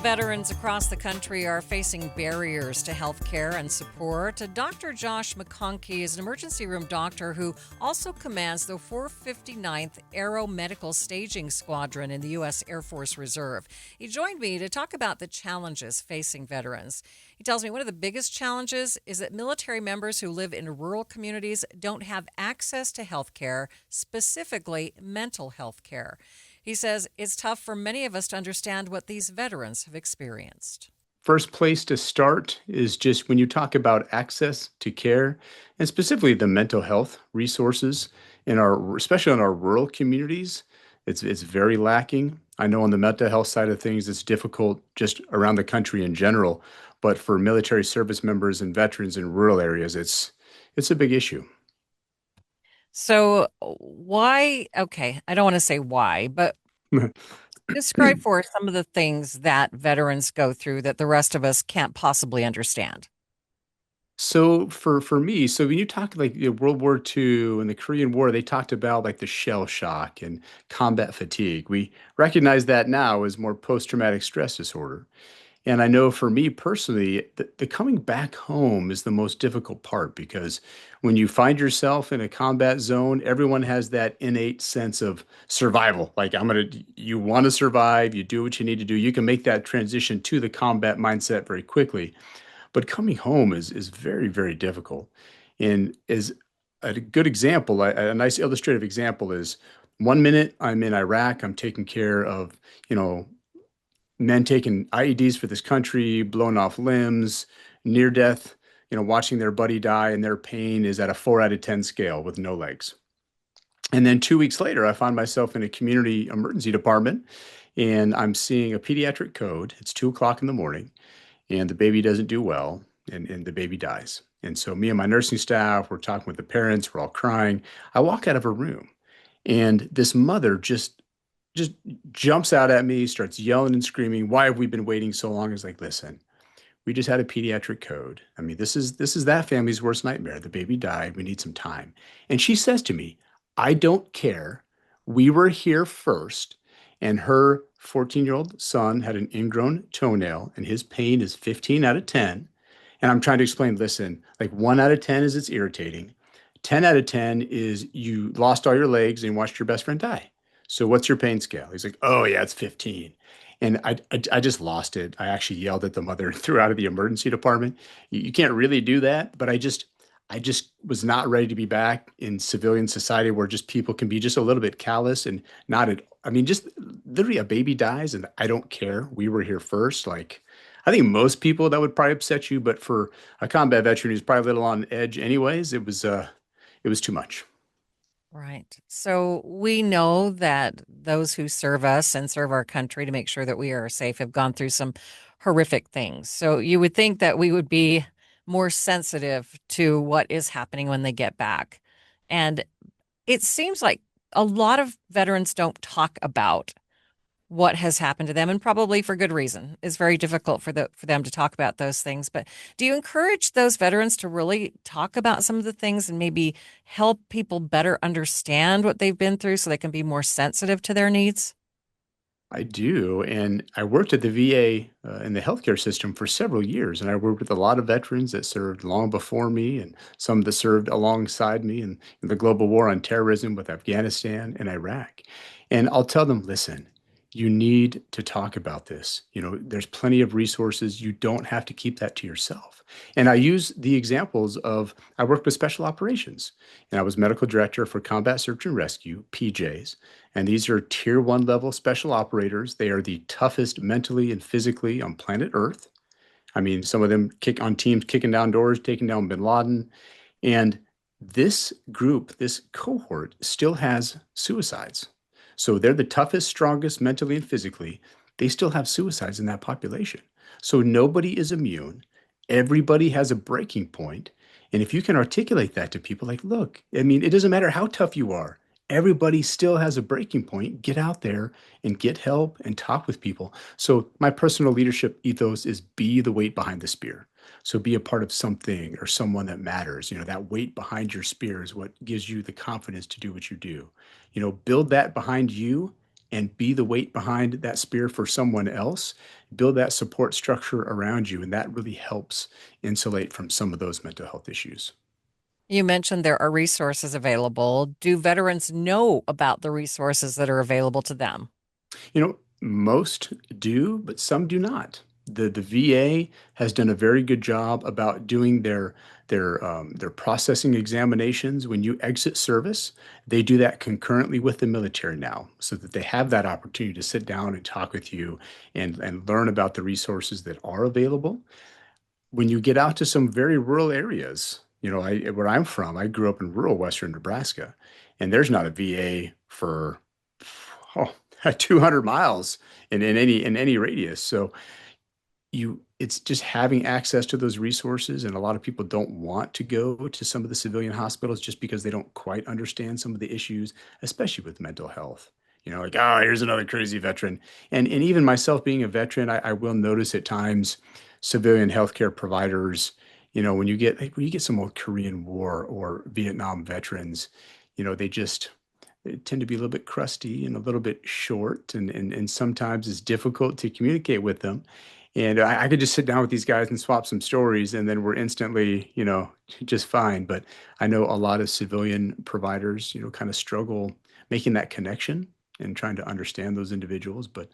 Veterans across the country are facing barriers to health care and support. Dr. Josh McConkey is an emergency room doctor who also commands the 459th Aeromedical Staging Squadron in the U.S. Air Force Reserve. He joined me to talk about the challenges facing veterans. He tells me one of the biggest challenges is that military members who live in rural communities don't have access to health care, specifically mental health care. He says it's tough for many of us to understand what these veterans have experienced. First place to start is just when you talk about access to care and specifically the mental health resources especially in our rural communities, it's very lacking. I know on the mental health side of things, it's difficult just around the country in general, but for military service members and veterans in rural areas, it's a big issue. So why, okay, I don't want to say why, but describe for us some of the things that veterans go through that the rest of us can't possibly understand. So for me, so when you talk like World War II and the Korean War, they talked about like the shell shock and combat fatigue. We recognize that now as more post-traumatic stress disorder. And I know for me personally, the coming back home is the most difficult part because when you find yourself in a combat zone, everyone has that innate sense of survival. Like you want to survive, you do what you need to do. You can make that transition to the combat mindset very quickly. But coming home is very, very difficult. And is a good example, a nice illustrative example is 1 minute I'm in Iraq, I'm taking care of, you know, men taking IEDs for this country, blown off limbs, near death, watching their buddy die, and their pain is at a 4 out of 10 scale with no legs. And then 2 weeks later, I find myself in a community emergency department and I'm seeing a pediatric code. It's 2 o'clock in the morning and the baby doesn't do well and the baby dies. And so me and my nursing staff, we're talking with the parents, we're all crying. I walk out of her room and this mother just jumps out at me, starts yelling and screaming, "Why have we been waiting so long?" It's like, listen, we just had a pediatric code. I mean, this is that family's worst nightmare. The baby died. We need some time. And she says to me, "I don't care. We were here first." And her 14-year-old son had an ingrown toenail, and his pain is 15 out of 10. And I'm trying to explain, listen, like 1 out of 10 is it's irritating. 10 out of 10 is you lost all your legs and watched your best friend die. So what's your pain scale? He's like, "Oh yeah, it's 15." And I just lost it. I actually yelled at the mother and threw out of the emergency department. You can't really do that, but I just was not ready to be back in civilian society where just people can be just a little bit callous and not at, I mean, just literally a baby dies and I don't care. We were here first. Like, I think most people that would probably upset you, but for a combat veteran who's probably a little on edge anyways, it was too much. Right. So we know that those who serve us and serve our country to make sure that we are safe have gone through some horrific things. So you would think that we would be more sensitive to what is happening when they get back. And it seems like a lot of veterans don't talk about what has happened to them, and probably for good reason. It's very difficult for them to talk about those things. But do you encourage those veterans to really talk about some of the things and maybe help people better understand what they've been through so they can be more sensitive to their needs? I do. And I worked at the VA in the healthcare system for several years. And I worked with a lot of veterans that served long before me and some that served alongside me in the global war on terrorism with Afghanistan and Iraq. And I'll tell them, listen, you need to talk about this. There's plenty of resources. You don't have to keep that to yourself. And I use the examples of I worked with special operations and I was medical director for Combat Search and Rescue, PJs. And these are tier 1 level special operators. They are the toughest mentally and physically on planet Earth. I mean, some of them kick on teams, kicking down doors, taking down bin Laden. And this group, this cohort still has suicides. So they're the toughest, strongest mentally and physically. They still have suicides in that population. So nobody is immune. Everybody has a breaking point. And if you can articulate that to people, like, look, I mean, it doesn't matter how tough you are. Everybody still has a breaking point. Get out there and get help and talk with people. So my personal leadership ethos is be the weight behind the spear. So be a part of something or someone that matters. That weight behind your spear is what gives you the confidence to do what you do. Build that behind you and be the weight behind that spear for someone else, build that support structure around you, and that really helps insulate from some of those mental health issues. You mentioned there are resources available. Do veterans know about the resources that are available to them? Most do, but some do not. The VA has done a very good job about doing their processing examinations when you exit service. They do that concurrently with the military now, so that they have that opportunity to sit down and talk with you and learn about the resources that are available. When you get out to some very rural areas, where I'm from, I grew up in rural Western Nebraska, and there's not a VA for oh, 200 miles in any radius. So it's just having access to those resources, and a lot of people don't want to go to some of the civilian hospitals just because they don't quite understand some of the issues, especially with mental health. Like, oh, here's another crazy veteran. And even myself being a veteran, I will notice at times civilian healthcare providers, when you get some old Korean War or Vietnam veterans, they tend to be a little bit crusty and a little bit short, and sometimes it's difficult to communicate with them. And I could just sit down with these guys and swap some stories, and then we're instantly, just fine. But I know a lot of civilian providers, kind of struggle making that connection and trying to understand those individuals. But,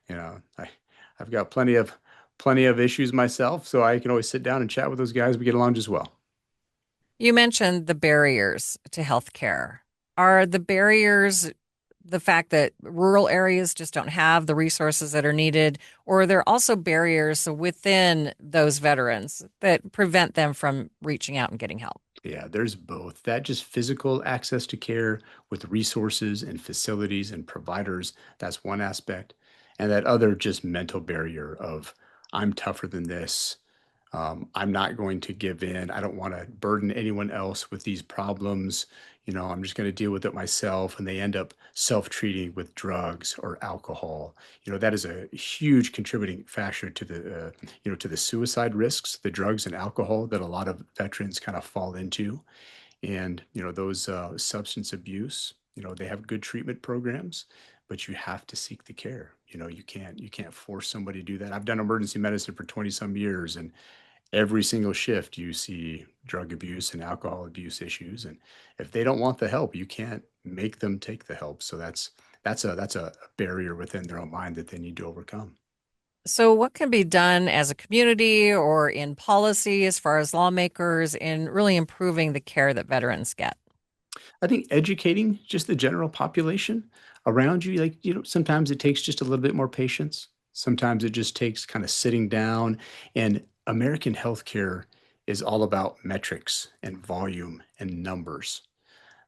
I've got plenty of issues myself, so I can always sit down and chat with those guys. We get along just well. You mentioned the barriers to healthcare. Are the barriers the fact that rural areas just don't have the resources that are needed, or are there also barriers within those veterans that prevent them from reaching out and getting help? Yeah, there's both. That just physical access to care with resources and facilities and providers, that's one aspect. And that other just mental barrier of I'm tougher than this. I'm not going to give in. I don't want to burden anyone else with these problems. I'm just going to deal with it myself. And they end up self-treating with drugs or alcohol. That is a huge contributing factor to the suicide risks, the drugs and alcohol that a lot of veterans kind of fall into. And, those substance abuse, they have good treatment programs, but you have to seek the care. You can't force somebody to do that. I've done emergency medicine for 20 some years, and every single shift you see drug abuse and alcohol abuse issues, and if they don't want the help, you can't make them take the help. So that's a barrier within their own mind that they need to overcome. So, what can be done as a community or in policy as far as lawmakers in really improving the care that veterans get? I think educating just the general population around you, like, sometimes it takes just a little bit more patience. Sometimes it just takes kind of sitting down. And American healthcare is all about metrics and volume and numbers.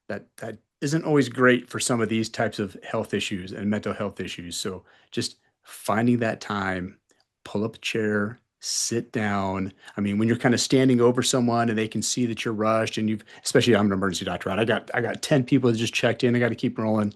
That isn't always great for some of these types of health issues and mental health issues. So just finding that time, pull up a chair, sit down. I mean, when you're kind of standing over someone and they can see that you're rushed, and especially, I'm an emergency doctor, right? I got 10 people that just checked in. I got to keep rolling.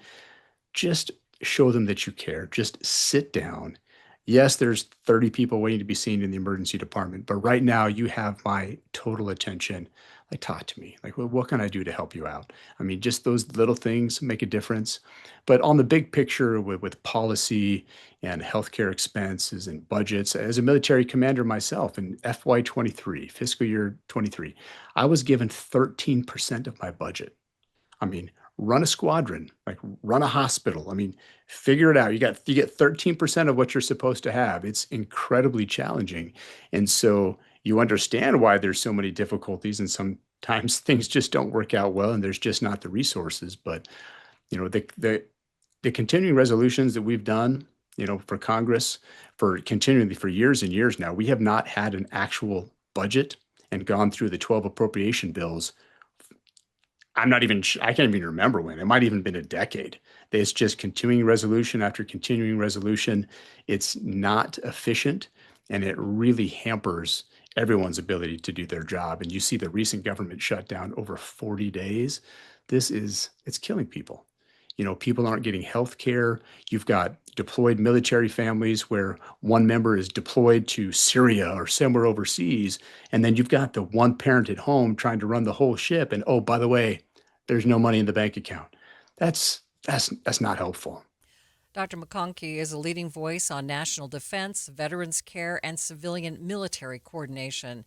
Just show them that you care. Just sit down. Yes, there's 30 people waiting to be seen in the emergency department, but right now you have my total attention. Like, talk to me. Like, well, what can I do to help you out? I mean, just those little things make a difference. But on the big picture with policy and healthcare expenses and budgets, as a military commander myself in FY23, fiscal year 23, I was given 13% of my budget. I mean, run a squadron, like run a hospital. I mean, figure it out. You get 13% of what you're supposed to have. It's incredibly challenging. And so you understand why there's so many difficulties, and sometimes things just don't work out well and there's just not the resources. But the continuing resolutions that we've done, for Congress, for continually for years and years now, we have not had an actual budget and gone through the 12 appropriation bills. I can't even remember when. It might even been a decade. It's just continuing resolution after continuing resolution. It's not efficient, and it really hampers everyone's ability to do their job. And you see the recent government shutdown over 40 days. It's killing people. People aren't getting health care. You've got deployed military families where one member is deployed to Syria or somewhere overseas, and then you've got the one parent at home trying to run the whole ship. And oh, by the way, there's no money in the bank account. That's not helpful. Dr. McConkey is a leading voice on national defense, veterans care, and civilian military coordination.